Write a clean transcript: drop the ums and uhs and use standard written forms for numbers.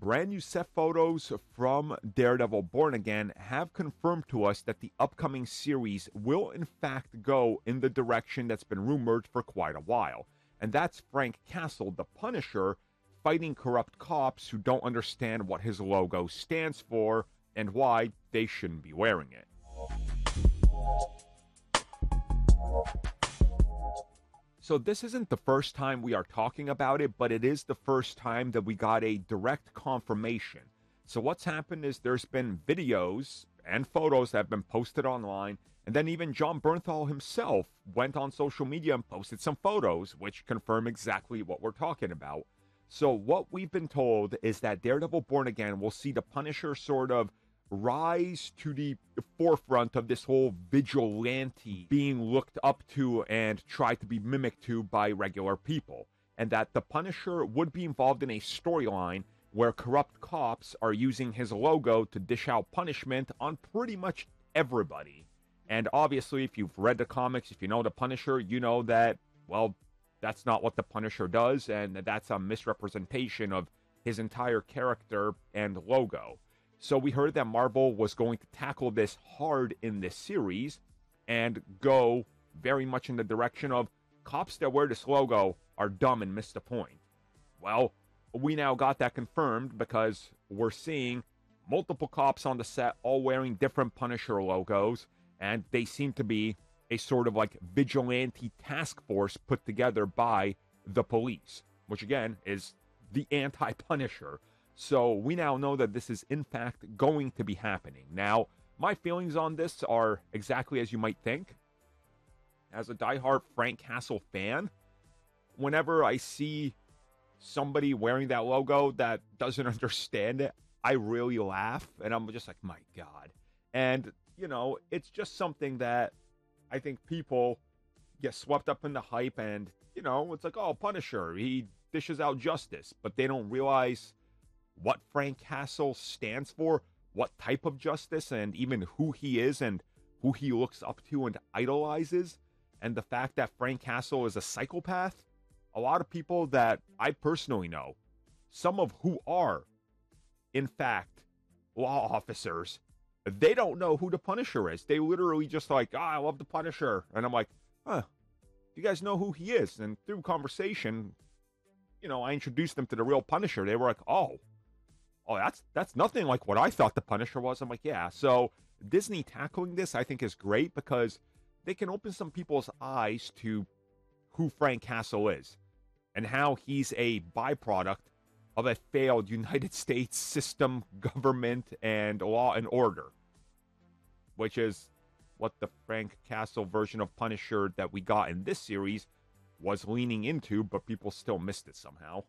brand new set photos from Daredevil Born Again have confirmed to us that the upcoming series will in fact go in the direction that's been rumored for quite a while. And that's Frank Castle, the Punisher, fighting corrupt cops who don't understand what his logo stands for and why they shouldn't be wearing it. So this isn't the first time we are talking about it, but it is the first time that we got a direct confirmation. So what's happened is there's been videos and photos that have been posted online, and then even John Bernthal himself went on social media and posted some photos, which confirm exactly what we're talking about. So what we've been told is that Daredevil Born Again will see the Punisher sort of rise to the forefront of this whole vigilante being looked up to and tried to be mimicked to by regular people, and that the Punisher would be involved in a storyline where corrupt cops are using his logo to dish out punishment on pretty much everybody. And obviously, if you've read the comics, if you know the Punisher, you know that, well, that's not what the Punisher does, and that's a misrepresentation of his entire character and logo. So we heard that Marvel was going to tackle this hard in this series and go very much in the direction of cops that wear this logo are dumb and miss the point. Well, we now got that confirmed because we're seeing multiple cops on the set all wearing different Punisher logos, and they seem to be a sort of like vigilante task force put together by the police, which again is the anti-Punisher. So we now know that this is in fact going to be happening. Now, my feelings on this are exactly as you might think. As a diehard Frank Castle fan, whenever I see somebody wearing that logo that doesn't understand it, I really laugh, and I'm just like, my God. And, you know, it's just something that I think people get swept up in the hype, and, you know, it's like, oh, Punisher, he dishes out justice, but they don't realize what Frank Castle stands for, what type of justice, and even who he is and who he looks up to and idolizes, and the fact that Frank Castle is a psychopath. A lot of people that I personally know, some of who are, in fact, law officers, they don't know who the Punisher is. They literally just like, I love the Punisher. And I'm like, do you guys know who he is? And through conversation, you know, I introduced them to the real Punisher. They were like, oh, that's nothing like what I thought the Punisher was. I'm like, yeah. So Disney tackling this, I think, is great because they can open some people's eyes to who Frank Castle is and how he's a byproduct of a failed United States system, government, and law and order, which is what the Frank Castle version of Punisher that we got in this series was leaning into, but people still missed it somehow.